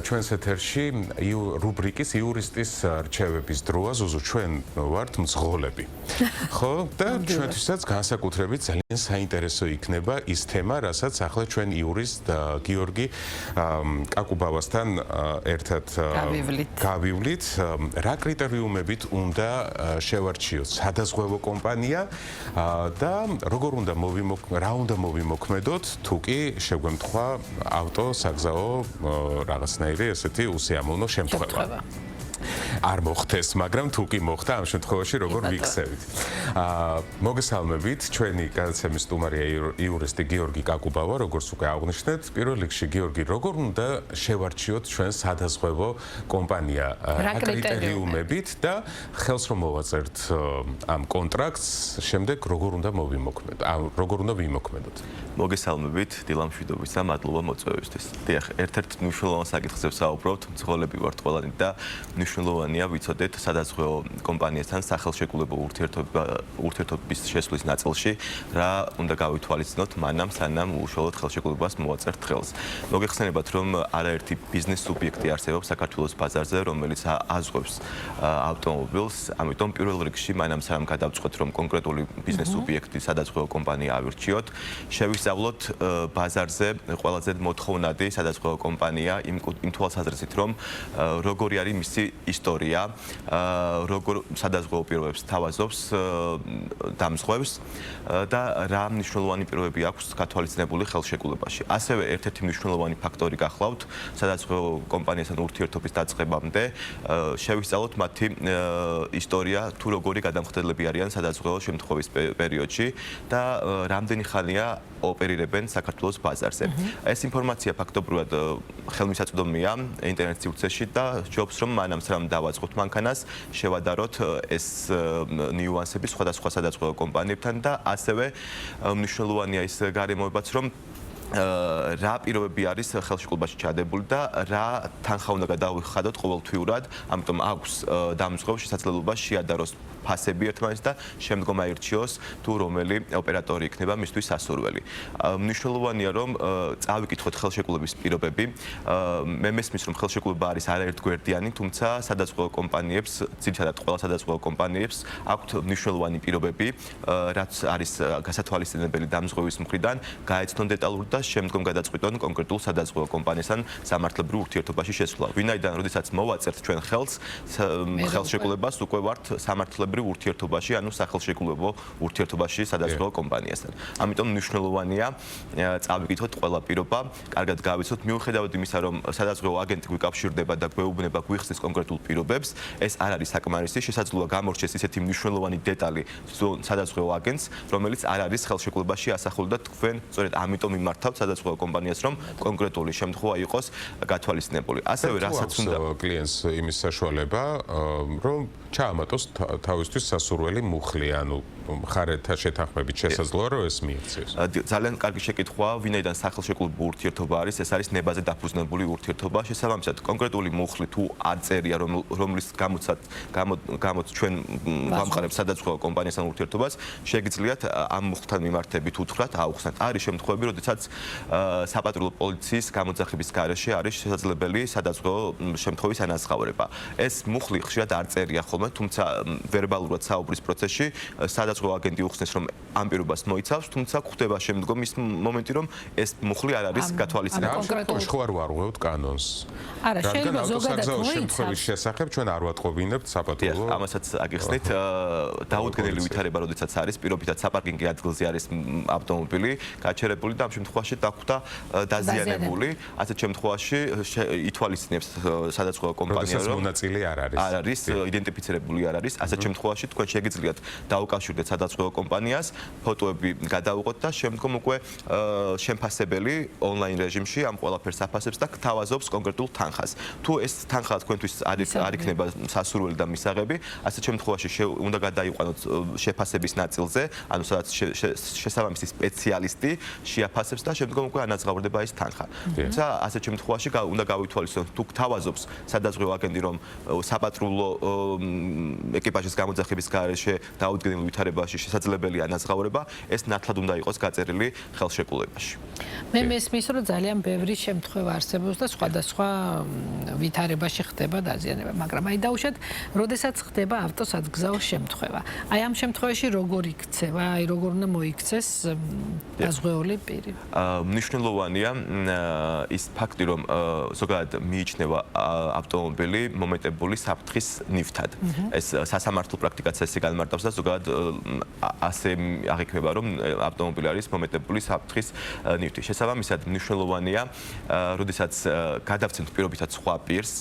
ჩვენს ეთერში რუბრიკის იურისტის რჩევების დროა ზუზუ ჩვენ ვართ მძღოლები. ხო და ჩვენთვისაც განსაკუთრებით ძალიან საინტერესო იქნება ის თემა, რასაც ახლა ჩვენ იურისტ გიორგი კაკუბავასთან ერთად გავივლით, რა კრიტერიუმებით უნდა შევარჩიოთ სადაზღვევო კომპანია და როგორ უნდა მოვიმოქმედოთ თუ კი შეგვემთხვა ავტო საგზაო რაღაცნაირი ესეთი უსიამოვნო შემთხვევა. არ მოხდეს, მაგრამ თუ კი მოხდა, ამ შემთხვევაში როგორ ვიქცევით. მოგესალმებით, ჩვენი გადაცემის სტუმარია იურისტი გიორგი კაკუბავა, როგორც უკვე აღვნიშნეთ, პირველ რიგში გიორგი, როგორ უნდა შევარჩიოთ ჩვენ სადაზღვევო კომპანია რა კრიტერიუმებით და ხელს რომ მოვაწერთ ამ კონტრაქტს, შემდეგ როგორ უნდა ვიმოქმედოთ. მოგესალმებით, დილამშვიდობის და მადლობა მოწვევისთვის. დიახ, ერთ-ერთ მნიშვნელოვან საკითხზე ვსაუბრობთ, მძღოლები ვართ ყველანი და მნიშვნელოვანია ვიცოდეთ სადაზღვევო კომპანიასთან სახელშეკრულებო ურთიერთობის შესვლის ნაწილში რა უნდა გავითვალისწინოთ მანამ სანამ უშუალოდ ხელშეკრულებას მოვაწერთ ხელს. მოგეხსენებათ რომ არაერთი ბიზნეს სუბიექტი არსებობს საქართველოს ბაზარზე, რომელიც აზღვევს ავტომობილს, ამიტომ პირველ რიგში მანამ სანამ გადავწყვეტ რომ კონკრეტული ბიზნეს სუბიექტი სადაზღვევო კომპანია ავირჩიოთ, შევისწავლოთ ბაზარზე ყველაზე მოთხოვნადი სადაზღვევო კომპანია იმ თვალსაზრისით რომ როგორი არის მისი ისტორია, როგორ სადაზღვევო პირობებს თავაზობს, დამზღვევს და რა მნიშვნელოვანი პირობები აქვს გათვალისწინებული ხელშეკრულებაში. ასევე ერთ-ერთი მნიშვნელოვანი ფაქტორი გახლავთ სადაზღვევო კომპანიასთან ურთიერთობის დაწყებამდე, შევისწავლოთ მათი ისტორია, თუ როგორი გადამხდელები არიან სადაზღვევო შემთხვევის პერიოდში და რამდენი ხანია ოპერირებენ საქართველოს ბაზარზე. ეს ინფორმაცია ფაქტობრივად ხელმისაწვდომია ინტერნეტ სივრცეში და ჯობს რომ მანამ სანამ დავაწყოთ მანქანას, შევადაროთ ეს ნიუანსები სხვადასხვა სადაზღვევო კომპანიებთან და ასევე მნიშვნელოვანია ის გარემოებაც რომ რა პირობები არის ხელშეკრულებაში ჩადებული და რა თანხა უნდა გადავიხადოთ ყოველთვიურად, ამიტომ აქვს დამზღვევს შესაძლებლობა შეადაროს ფასები ერთმანეთს და შემდგომ აირჩიოს თუ რომელი ოპერატორი იქნება მისთვის სასურველი. მნიშვნელოვანია რომ წავიკითხოთ ხელშეკრულების პირობები. მე მესმის რომ ხელშეკრულება არის არაერთგვერდიანი, თუმცა სადაზღვევო კომპანიებს, ძირითადად ყველა სადაზღვევო კომპანიებს აქვთ მნიშვნელოვანი პირობები, რაც არის გასათვალისწინებელი დამზღვევის მხრიდან, გაეცნონ დეტალურად და შემდგომ გადაწყვიტონ კონკრეტულ სადაზღვევო კომპანიასთან სამართლებრივ ურთიერთობაში შესვლა. ვინაიდან როდესაც მოვაწერთ ჩვენ ხელშეკრულებას, უკვე ვართ სამართლებრივ ურთიერთობაში, ანუ სახელშეკრულებო ურთიერთობაში სადაზღვევო კომპანიასთან. ამიტომ მნიშვნელოვანია წავიკითხოთ ყველა პირობა, კარგად გავიცოთ, მიუხედავად იმისა, რომ სადაზღვევო აგენტი გვიკავშირდება და გვეუბნება გვიხსნის კონკრეტულ პირობებს, ეს არ არის საკმარისი, შესაძლოა გამორჩეს ისეთი მნიშვნელოვანი დეტალი სადაზღვევო აგენტს, რომელიც არ არის ხელშეკრულებაში ასახული და თქვენ სწორედ ამიტომ მიმართავთ სადაზღვევო კომპანიას, რომ კონკრეტული შემთხვევა იყოს გათვალისწინებული. ასევე რასაც უნდა კლიენტს იმის საშუალება, რომ ჩაამატოს თავისთვის სასურველი მუხლი, ანუ მხარეთა შეთანხმებით შესაძლოა რომ ეს მიიღწიოს. ძალიან კარგი შეკითხვაა, ვინაიდან სახელშეკრულებო ურთიერთობა არის, ეს არის ნებაზე დაფუძნებული ურთიერთობა. შესაბამისად, კონკრეტული მუხლი თუ არ წერია, რომლის გამოც ჩვენ ვამყარებთ სადაზღვევო კომპანიასთან ურთიერთობას, შეგიძლიათ ამ მუხლთან მიმართებით უთხრათ, აუხსნათ. არის შემთხვევები, როდესაც საპატრულო პოლიციის გამოძახების გარეშე არის შესაძლებელი სადაზღვევო შემთხვევის ანაზღაურება. ეს მუხლი ხშირად არ წერია ხოლმე, თუმცა ვერბალურად საუბრის პროცესში სადაზღვევო აგენტი უხსნეს რომ ამ პირობას მოიცავს, თუმცა გვხვდება შემდგომ ის მომენტი რომ ეს მუხლი არ არის გათვალისწინებული. კონკრეტულად ხო არ ვარღვევთ კანონს. არა, შეიძლება ზოგადად შემთხვევის შესახებ ჩვენ არ ვატყობინებთ საპატრულო. ამასაც აგიხსნით, დაუდგენელი ვითარება, როდესაც არის პირობითად საპარკინგი ადგილზე არის ავტომობილი გაჩერებული და ამ შემთხვევაში დაგვხვდა დაზიანებული, ასეთ შემთხვევაში ითვალისწინებს სადაზღვევო კომპანია რომ მონაწილე არ არის იდენტიფიცირებული არ არის, ასეთ შემთხვევაში თქვენ შეგიძლიათ დაუკავშირდეთ სადაზღვევო კომპანიას, ფოტოები გადაუღოთ და შემდგომ უკვე შემფასებელი ონლაინ რეჟიმში ამ ყველაფერს აფასებს და გთავაზობს კონკრეტულ თანხას. თუ ეს თანხა თქვენთვის არ იქნება სასურველი და მისაღები, ასეთ შემთხვევაში უნდა გადაიყვანოთ შეფასების ნაწილზე, ანუ სადაც შესაბამისი სპეციალისტი შეაფასებს და და შემდგომ უკვე ანაზღაურდება ის თანხა. თუმცა ასეთ შემთხვევაში უნდა გავითვალისწინოთ თუ გთავაზობს სადაზღვევო აგენტი რომ საპატრულო ეკიპაჟის გამოძახების გარეშე დაუდგენელ ვითარებაში შესაძლებელია ანაზღაურება, ეს ნათლად უნდა იყოს გაწერილი ხელშეკრულებაში. მე მესმის რომ ძალიან ბევრი შემთხვევა არსებობს და სხვადასხვა ვითარებაში ხდება დაზიანება, მაგრამ აი დაუშვათ, როდესაც ხდება ავტოსადგზაო შემთხვევა. აი ამ შემთხვევაში როგორ იქცევა, აი როგორ უნდა მოიქცეს დაზღვეული პირი? მნიშვნელოვანია ის ფაქტი, რომ ზოგადად მიიჩნევა ავტომობილი მომეტებული საფრთხის ნივთად. ეს სასამართლო პრაქტიკაც ესე განმარტავს და ზოგადად ასე აღიქვება, რომ ავტომობილი არის მომეტებული საფრთხის ნივთი. შესაბამისად, მნიშვნელოვანია, როდესაც გადავცემთ პირობითად სხვა პირს,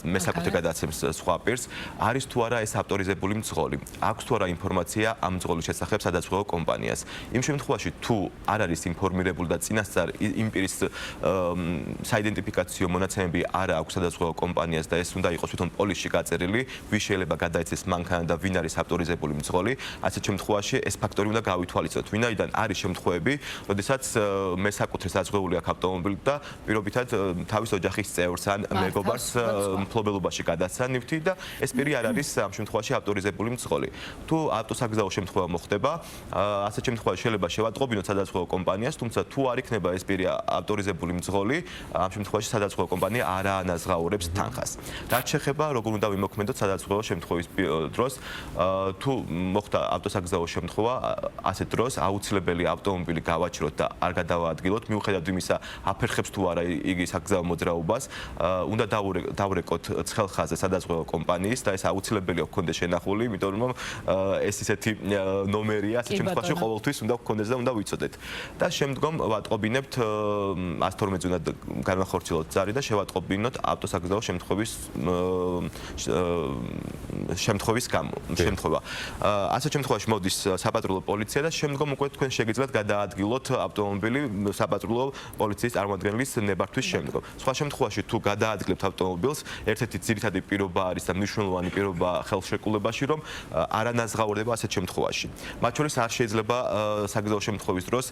მესაკუთრე გადაცემს სხვა პირს, არის თუ არა ეს ავტორიზებული მძღოლი. აქვს თუ არა ინფორმაცია ამ მძღოლის შესახებ სადაზღვევო კომპანიას. იმ შემთხვევაში, თუ არ არის ინფორმირებული და წინასწარ იმ პირის საიდენტიფიკაციო მონაცემები არ აქვს სადაზღვევო კომპანიას და ეს უნდა იყოს თვითონ პოლისში გაწერილი, ვის შეიძლება გადაეცეს მანქანა და ვინ არის ავტორიზებული მძღოლი, ასეთ შემთხვევაში ეს ფაქტორი უნდა გავითვალისწინოთ. ვინაიდან არის შემთხვევები, როდესაც მესაკუთრე საზღვეული აქვს ავტომობილი და პირობითად თავის ოჯახის წევრს ან მეგობარს მფლობელობაში გადასცა ნივთი და ეს პირი არ არის ამ შემთხვევაში ავტორიზებული მძღოლი. თუ ავტოსაგზაო შემთხვევა მოხდება, ასეთ შემთხვევაში შეიძლება შევატყობინოთ სადაზღვევო კომპანიას, თუმცა თუ არ იქნება ეს პირი ავტორიზებული მძღოლი, ამ შემთხვევაში სადაზღვევო კომპანია არ აანაზღაურებს თანხას. რაც შეეხება როგორ უნდა ვიმოქმედოთ სადაზღვევო შემთხვევის დროს, თუ მოხდა ავტოსაგზაო შემთხვევა, ასეთ დროს აუცილებელი ავტომობილი გავაჭროთ და არ გადავაადგილოთ, მიუხედავად იმისა, აფერხებს თუ არა იგი საგზაო მოძრაობას, უნდა დავრეკოთ ცხელხაზე სადაზღვევო კომპანიის და ეს აუცილებელია გქონდეს შენახული, იმიტომ რომ ეს ისეთი ნომერია, ასეთ შემთხვევაში ყოველთვის უნდა გქონდეს და უნდა ვიცოდეთ. და შემდგომ ვატყობინებთ 112-ზე უნდა განახორციელოთ ძარი და შევატყობინოთ ავტოსაგზაო შემთხვევის შემთხვევა. ასეთ შემთხვევაში მოდის საპატრულო პოლიცია და შემდგომ უკვე თქვენ შეგიძლიათ გადაადგილოთ ავტომობილი საპატრულო პოლიციის წარმომადგენლის ნებართვის შემდგომ. სხვა შემთხვევაში თუ გადაადგილებთ ავტომობილს, ერთ-ერთი ძირითადი პირობა არის და მნიშვნელოვანი პირობა ხელშეკრულებაში, რომ არ ანაზღაურდება ასეთ შემთხვევაში. მათ შორის არ შეიძლება საგზაო შემთხვევის დროს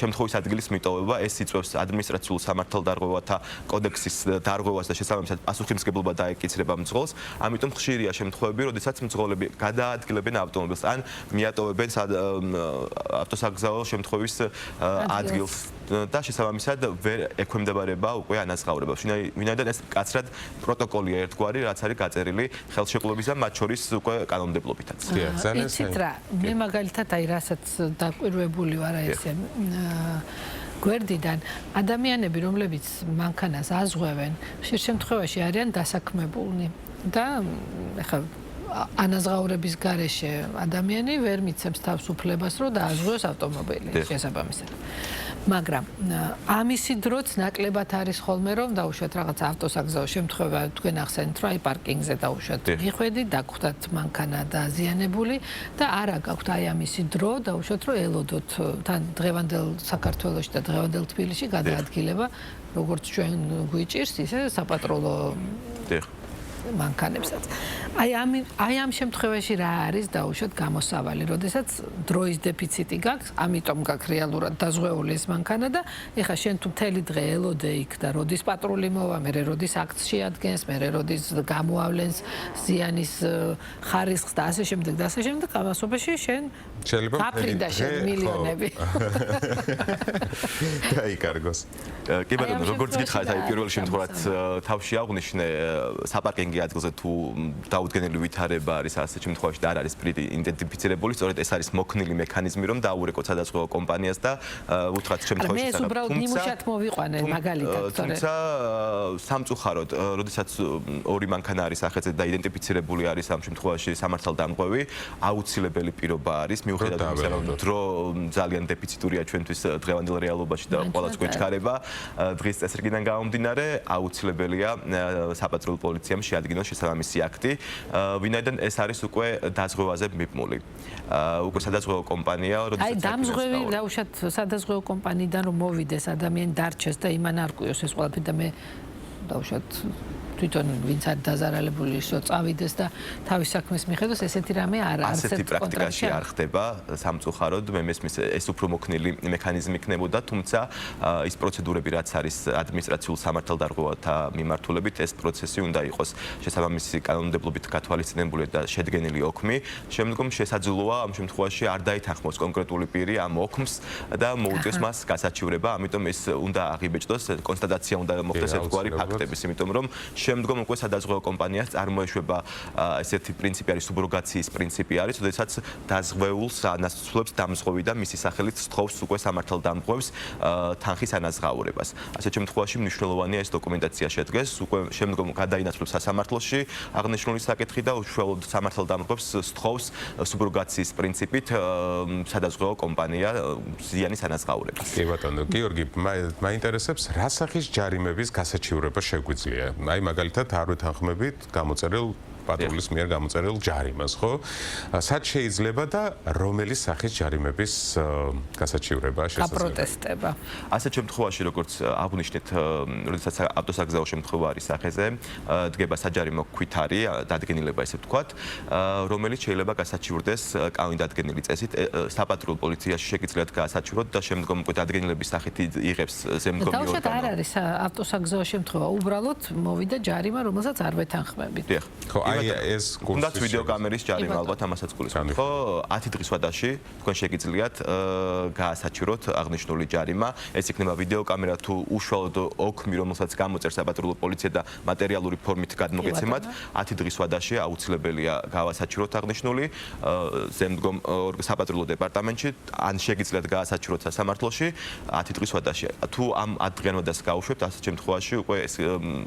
შემთხვევის ადგილის მიტოვება, ეს იწვევს ადმინისტრაციულ სამართალდარღვევათა კოდექსის დარღვევას და შესაბამისად პასუხისმგებლობა დაეკისრება მძღოლს. ამიტომ ხშირია შემთხვევები, როდესაც მძღოლები გადაადგილებენ ავტომობილს ან მიატოვებენ ავტოსაგზაო შემთხვევის ადგილს და შესაბამისად ვერ ექვემდებარება უკვე ანაზღაურებას. ვინაიდან ეს კაცრად პროტოკოლია ერთგვარი, რაც არის გაწერილი ხელშეკრულების და მათ შორის უკვე კანონმდებლობითაც. იცით რა, მე მაგალითად აი რასაც დაკვირვებული ვარ ესე გვერდიდან ადამიანები, რომლებიც მანქანას აზღვევენ, ხშირ შემთხვევაში არიან დასაქმებულნი და ეხლა ანაზღაურების გარეშე ადამიანი ვერ მიცემს თავს უფლებას, რომ დააზღვევოს ავტომობილი შესაბამისად. მაგრამ ამისი დროც ნაკლებად არის ხოლმე, რომ დაუშვათ რაღაც ავტოსაგზაო შემთხვევა, თქვენ ახსენეთ, რომ აი პარკინგზე დაუშვათ მიხვედი, დაგხვდათ მანქანა დაზიანებული და არა გაქვთ აი ამისი დრო, დაუშვათ, რომ ელოდოთ თან დღევანდელ საქართველოში და დღევანდელ თბილისში გადაადგილება, როგორც ჩვენ გვიჭირს, ისე საპატრულო მანქანებსაც. აი ამ შემთხვევაში რა არის დაუშვათ გამოსავალი, როდესაც დროის დეფიციტი გაქვს, ამიტომ გაქვს რეალურად დაზღვეული ეს მანქანა და ეხლა შენ თუ მთელი დღე ელოდე იქ და როდის პატრული მოვა, მერე როდის აქტს შეადგენს, მერე როდის გამოავლენს ზიანის ხარისხს და ასე შემდეგ და ასე შემდეგ, ამასობაში შენ გაფრინდა შენ მილიონები. გაიკარგოს. კი ბატონო, როგორც გითხარით, აი პირველ შემთხვევაში თავში აღნიშნე საპარკინგი ადგილზე თუ დაუდგენელი ვითარება არის ასეთ შემთხვევაში და არ არის პირი იდენტიფიცირებული, სწორედ ეს არის მოქნილი მექანიზმი, რომ დაურეკოთ სადაზღვევო კომპანიას და უთხრათ შემთხვევაში ეს უბრალოდ ნიმუშად მოვიყვანე მაგალითად, თუმცა სამწუხაროდ, როდესაც ორი მანქანა არის ახეთზე და იდენტიფიცირებული არის ამ შემთხვევაში სამართალდამღვევი, აუცილებელი პირობა არის, მიუხედავად იმისა, რომ დრო ძალიან დეფიციტურია ჩვენთვის დღევანდელ რეალობაში და ყველას გვეჩქარება, დღის წესრიგიდან გამომდინარე, აუცილებელია საპატრულო პოლიციამ შეადგინოს შესაბამისი აქტი, ვინაიდან ეს არის უკვე დაზღვევაზე მიბმული. უკვე სადაზღვევო კომპანია, როდესაც აი დამზღვევი დაუშვათ სადაზღვევო კომპანიიდან რომ მოვიდეს ადამიანი დარჩეს და იმან არ ყვიოს ეს ყველაფერი და მე დაუშვათ თვითონ ვინც არის დაზარალებული ისო წავიდეს და თავის საქმის მიხედოს ესეთი რამე არ არის ასეთი პრაქტიკაში არ ხდება სამწუხაროდ მე მესმის ეს უფრო მოქნილი მექანიზმი იქნებოდა თუმცა ის პროცედურები რაც არის ადმინისტრაციულ სამართალდარღვევათა მიმართულებით ეს პროცესი უნდა იყოს შესაბამისი კანონმდებლობით გათვალისწინებული და შედგენილი ოქმი შემდგომ შესაძლოა ამ შემთხვევაში არ დაითანხმოს კონკრეტული პირი ამ ოქმს და მოუწიოს მას გასაჩივრება ამიტომ ეს უნდა აღიბეჭდოს კონსტატაცია უნდა მოხდეს ერთგვარი ფაქტების იმიტომ რომ შემდგომ უკვე სადაზღვევო კომპანიას წარმოეშვება ესეთი პრინციპი არის სუბროგაციის პრინციპი არის, როდესაც დაზღვეულს ანაცვლებს დამზღვევი და მისი სახელით სთხოვს უკვე სამართალდამღვრევს თანხის ანაზღაურებას. ასეთ შემთხვევაში მნიშვნელოვანია ეს დოკუმენტაცია შედგეს, უკვე შემდგომ გადაინაცვლებს სასამართლოში აღნიშნული საკითხი და უშუალოდ სამართალდამღვრევს სთხოვს სუბროგაციის პრინციპით სადაზღვევო კომპანია ზიანის ანაზღაურებას. კი ბატონო, გიორგი, მაინტერესებს რა სახის ჯარიმების გასაჩივრება შეგვიძლია? აი მაგალითად არ ვეთანხმებით გამოწერილ პატრულის მიერ გამოწერილ ჯარიმას, ხო? სად შეიძლება და რომელი სახის ჯარიმების გასაჩივრება შესაძლებელი? გაპროტესტება. ასეთ შემთხვევაში, როგორც აღნიშნეთ, როდესაც ავტოსაგზაო შემთხვევა არის სახეზე, დგება საჯარიმო ქვითარი, დადგენილება ესე ვთქვათ, რომელიც შეიძლება გასაჩივრდეს კანონდადგენილი წესით. საპატრულო პოლიციაში შეგიძლიათ გასაჩივროთ და შემდგომ უკვე დადგენილების სახით იღებს ზემდგომი ორგანო. დავუშვათ არ არის ავტოსაგზაო შემთხვევა, უბრალოდ მოვიდა ჯარიმა, რომელსაც არ ვეთანხმებით. ხო, აი ეს გუნდაც ვიდეო კამერის ჯარიმა ალბათ ამასაც გულისხმობთ. ხო, 10 დღის ვადაში თქვენ შეგიძლიათ გაასაჩივროთ აღნიშნული ჯარიმა. ეს იქნება ვიდეო კამერა თუ უშუალოდ ოქმი, რომელსაც გამოწერს საპატრულო პოლიცია და მატერიალური ფორმით გადმოგეცემათ, 10 დღის ვადაში აუცილებელია გავასაჩივროთ აღნიშნული ზემდგომ საპატრულო დეპარტამენტში, ან შეგიძლიათ გაასაჩივროთ სასამართლოში 10 დღის ვადაში. თუ ამ 10 დღიან ვადას გაუშვებთ, ასეთ შემთხვევაში უკვე ეს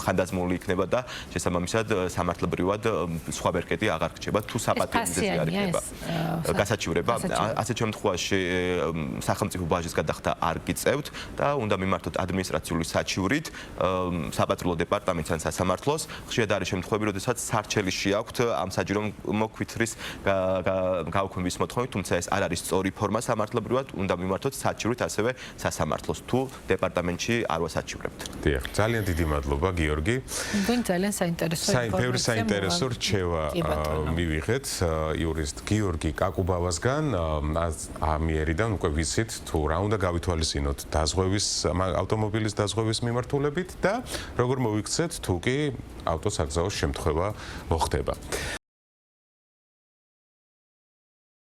ხანდაზმული იქნება და შესაბამისად სამართლებრივად სხვა ვერკეტი აღარ რჩება თუ საპატიო მიზეზი არ იქნება გასაჩივრება ასეთ შემთხვევაში სახელმწიფო ბაჟის გადახდა არ გიწევთ და უნდა მიმართოთ ადმინისტრაციული საჩივრით საპატრულო დეპარტამენტს ან სასამართლოს ხშირად არის შემთხვევები როდესაც სარჩელიში აქვთ ამ საჯარო მოქვითრის გაუქმების მოთხოვნით თუმცა ეს არ არის სწორი ფორმა სამართლებრივად უნდა მიმართოთ საჩივრით ასევე სასამართლოს თუ დეპარტამენტში არ ვასაჩივრებთ. დიახ, ძალიან დიდი მადლობა გიორგი. თქვენ ძალიან საინტერესო ბევრი საინტერესო რჩევა მივიღეთ იურისტ გიორგი კაკუბავასგან ამიერიდან უკვე ვიცით თუ რა უნდა გავითვალისწინოთ დაზღვევის ავტომობილის დაზღვევის მიმართულებით და როგორ მოვიქცეთ თუ კი ავტოსაგზაოს შემთხვევა მოხდება.